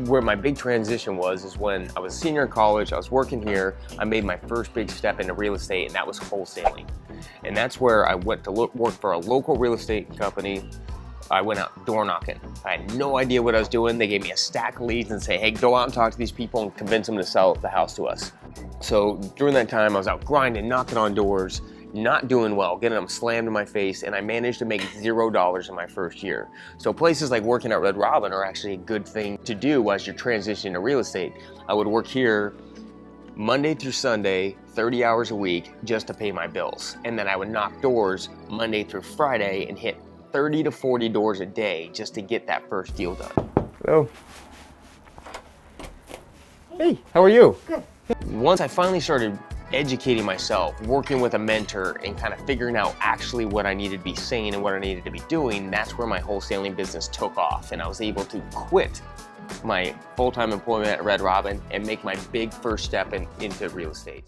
where my big transition was is when I was a senior in college, I was working here, I made my first big step into real estate, and that was wholesaling. And that's where I went to work for a local real estate company. I went out door knocking. I had no idea what I was doing. They gave me a stack of leads and say, hey, go out and talk to these people and convince them to sell the house to us. So during that time, I was out grinding, knocking on doors, not doing well, getting them slammed in my face, and I managed to make $0 in my first year. So places like working at Red Robin are actually a good thing to do as you're transitioning to real estate. I would work here Monday through Sunday, 30 hours a week, just to pay my bills. And then I would knock doors Monday through Friday and hit 30 to 40 doors a day just to get that first deal done. Hello. Hey, how are you? Good. Once I finally started educating myself, working with a mentor, and kind of figuring out actually what I needed to be saying and what I needed to be doing, that's where my wholesaling business took off, and I was able to quit my full-time employment at Red Robin and make my big first step into real estate.